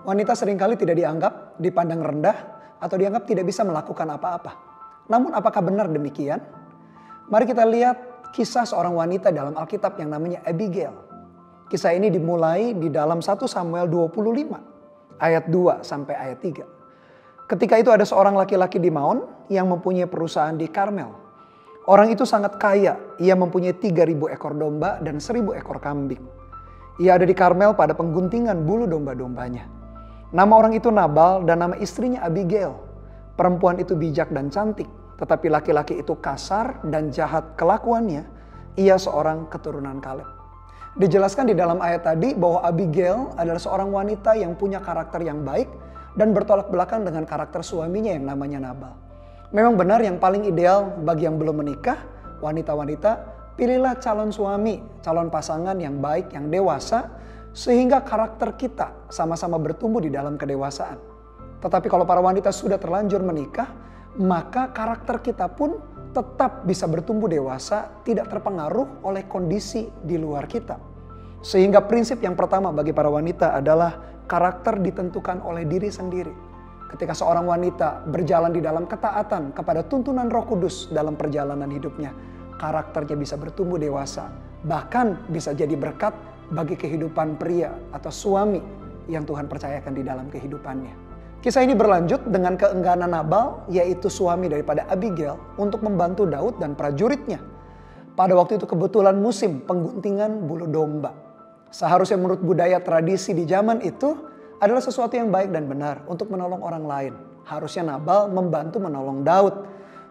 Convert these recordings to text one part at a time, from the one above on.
Wanita seringkali tidak dianggap, dipandang rendah, atau dianggap tidak bisa melakukan apa-apa. Namun apakah benar demikian? Mari kita lihat kisah seorang wanita dalam Alkitab yang namanya Abigail. Kisah ini dimulai di dalam 1 Samuel 25 ayat 2 sampai ayat 3. Ketika itu ada seorang laki-laki di Maon yang mempunyai perusahaan di Karmel. Orang itu sangat kaya, ia mempunyai 3.000 ekor domba dan 1.000 ekor kambing. Ia ada di Karmel pada pengguntingan bulu domba-dombanya. Nama orang itu Nabal dan nama istrinya Abigail. Perempuan itu bijak dan cantik, tetapi laki-laki itu kasar dan jahat kelakuannya. Ia seorang keturunan Kaleb. Dijelaskan di dalam ayat tadi bahwa Abigail adalah seorang wanita yang punya karakter yang baik dan bertolak belakang dengan karakter suaminya yang namanya Nabal. Memang benar yang paling ideal bagi yang belum menikah, wanita-wanita, pilihlah calon suami, calon pasangan yang baik, yang dewasa, sehingga karakter kita sama-sama bertumbuh di dalam kedewasaan. Tetapi kalau para wanita sudah terlanjur menikah, maka karakter kita pun tetap bisa bertumbuh dewasa, tidak terpengaruh oleh kondisi di luar kita. Sehingga prinsip yang pertama bagi para wanita adalah karakter ditentukan oleh diri sendiri. Ketika seorang wanita berjalan di dalam ketaatan kepada tuntunan Roh Kudus dalam perjalanan hidupnya, karakternya bisa bertumbuh dewasa, bahkan bisa jadi berkat bagi kehidupan pria atau suami yang Tuhan percayakan di dalam kehidupannya. Kisah ini berlanjut dengan keengganan Nabal, yaitu suami daripada Abigail, untuk membantu Daud dan prajuritnya. Pada waktu itu kebetulan musim pengguntingan bulu domba. Seharusnya menurut budaya tradisi di zaman itu adalah sesuatu yang baik dan benar untuk menolong orang lain. Harusnya Nabal membantu menolong Daud.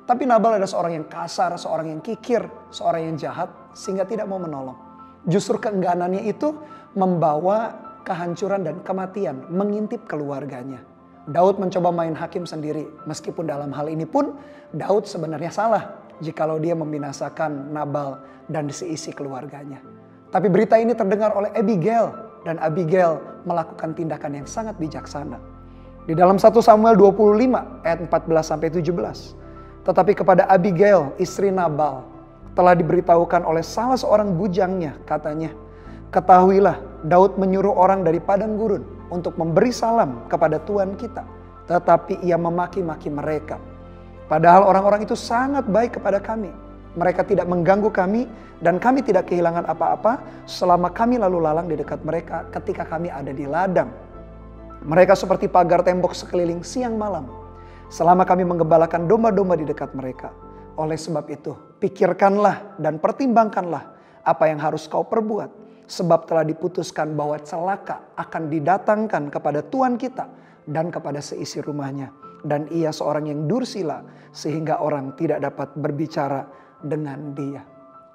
Tapi Nabal adalah seorang yang kasar, seorang yang kikir, seorang yang jahat sehingga tidak mau menolong. Justru keengganannya itu membawa kehancuran dan kematian, mengintip keluarganya. Daud mencoba main hakim sendiri, meskipun dalam hal ini pun Daud sebenarnya salah jikalau dia membinasakan Nabal dan seisi keluarganya. Tapi berita ini terdengar oleh Abigail dan Abigail melakukan tindakan yang sangat bijaksana. Di dalam 1 Samuel 25 ayat 14 sampai 17. Tetapi kepada Abigail, istri Nabal, telah diberitahukan oleh salah seorang bujangnya, katanya, ketahuilah Daud menyuruh orang dari padang gurun untuk memberi salam kepada Tuhan kita. Tetapi ia memaki-maki mereka. Padahal orang-orang itu sangat baik kepada kami. Mereka tidak mengganggu kami dan kami tidak kehilangan apa-apa selama kami lalu lalang di dekat mereka ketika kami ada di ladang. Mereka seperti pagar tembok sekeliling siang malam selama kami menggembalakan domba-domba di dekat mereka. Oleh sebab itu, pikirkanlah dan pertimbangkanlah apa yang harus kau perbuat. Sebab telah diputuskan bahwa celaka akan didatangkan kepada Tuhan kita dan kepada seisi rumahnya. Dan ia seorang yang dursila sehingga orang tidak dapat berbicara dengan dia.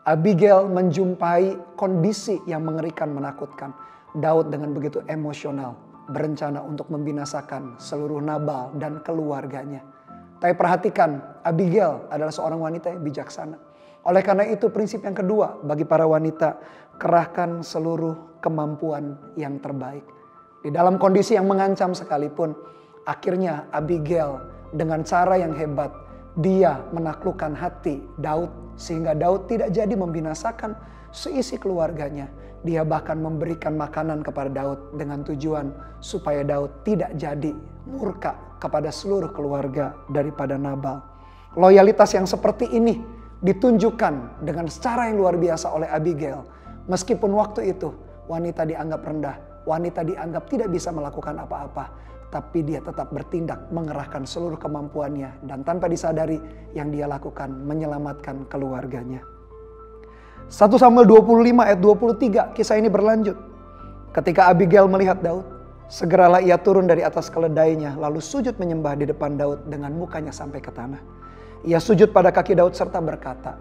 Abigail menjumpai kondisi yang mengerikan, menakutkan. Daud dengan begitu emosional berencana untuk membinasakan seluruh Nabal dan keluarganya. Tapi perhatikan, Abigail adalah seorang wanita yang bijaksana. Oleh karena itu prinsip yang kedua bagi para wanita, kerahkan seluruh kemampuan yang terbaik. Di dalam kondisi yang mengancam sekalipun, akhirnya Abigail dengan cara yang hebat, dia menaklukkan hati Daud sehingga Daud tidak jadi membinasakan seisi keluarganya. Dia bahkan memberikan makanan kepada Daud dengan tujuan supaya Daud tidak jadi murka kepada seluruh keluarga daripada Nabal. Loyalitas yang seperti ini ditunjukkan dengan secara yang luar biasa oleh Abigail. Meskipun waktu itu wanita dianggap rendah, wanita dianggap tidak bisa melakukan apa-apa, tapi dia tetap bertindak mengerahkan seluruh kemampuannya dan tanpa disadari yang dia lakukan menyelamatkan keluarganya. 1 Samuel 25 ayat 23 kisah ini berlanjut. Ketika Abigail melihat Daud, segeralah ia turun dari atas keledainya lalu sujud menyembah di depan Daud dengan mukanya sampai ke tanah. Ia sujud pada kaki Daud serta berkata,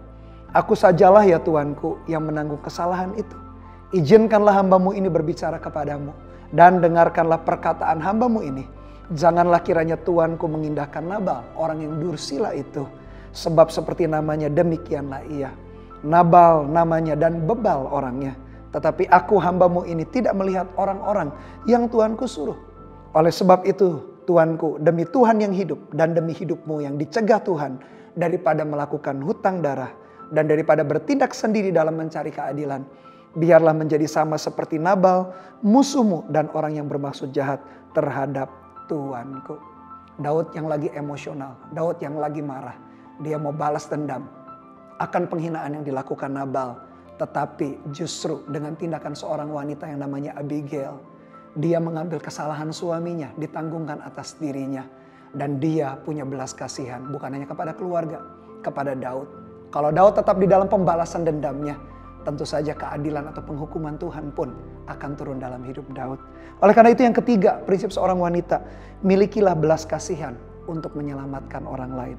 "Aku sajalah ya Tuanku yang menanggung kesalahan itu. Izinkanlah hambamu ini berbicara kepadamu dan dengarkanlah perkataan hambamu ini. Janganlah kiranya Tuanku mengindahkan Nabal, orang yang dursila itu. Sebab seperti namanya demikianlah ia. Nabal namanya dan bebal orangnya. Tetapi aku hambamu ini tidak melihat orang-orang yang Tuanku suruh. Oleh sebab itu Tuanku, demi Tuhan yang hidup dan demi hidupmu yang dicegah Tuhan, daripada melakukan hutang darah dan daripada bertindak sendiri dalam mencari keadilan, biarlah menjadi sama seperti Nabal, musuhmu dan orang yang bermaksud jahat terhadap Tuanku. Daud yang lagi emosional, Daud yang lagi marah. Dia mau balas dendam akan penghinaan yang dilakukan Nabal. Tetapi justru dengan tindakan seorang wanita yang namanya Abigail, dia mengambil kesalahan suaminya, ditanggungkan atas dirinya. Dan dia punya belas kasihan bukan hanya kepada keluarga, kepada Daud. Kalau Daud tetap di dalam pembalasan dendamnya, tentu saja keadilan atau penghukuman Tuhan pun akan turun dalam hidup Daud. Oleh karena itu yang ketiga, prinsip seorang wanita, milikilah belas kasihan untuk menyelamatkan orang lain.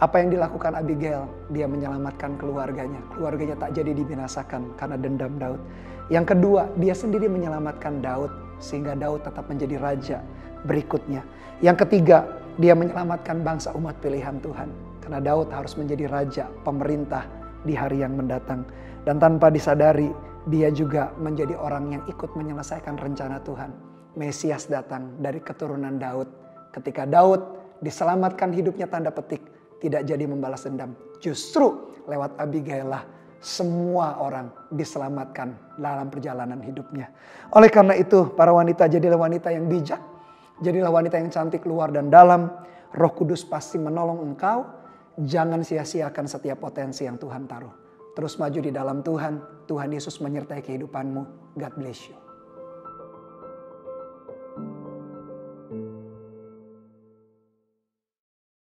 Apa yang dilakukan Abigail, dia menyelamatkan keluarganya. Keluarganya tak jadi dibinasakan karena dendam Daud. Yang kedua, dia sendiri menyelamatkan Daud sehingga Daud tetap menjadi raja berikutnya. Yang ketiga, dia menyelamatkan bangsa umat pilihan Tuhan. Karena Daud harus menjadi raja, pemerintah di hari yang mendatang. Dan tanpa disadari, dia juga menjadi orang yang ikut menyelesaikan rencana Tuhan. Mesias datang dari keturunan Daud. Ketika Daud diselamatkan hidupnya tanda petik, tidak jadi membalas dendam. Justru lewat Abigail lah semua orang diselamatkan dalam perjalanan hidupnya. Oleh karena itu, para wanita, jadilah wanita yang bijak. Jadilah wanita yang cantik luar dan dalam. Roh Kudus pasti menolong engkau. Jangan sia-siakan setiap potensi yang Tuhan taruh. Terus maju di dalam Tuhan. Tuhan Yesus menyertai kehidupanmu. God bless you.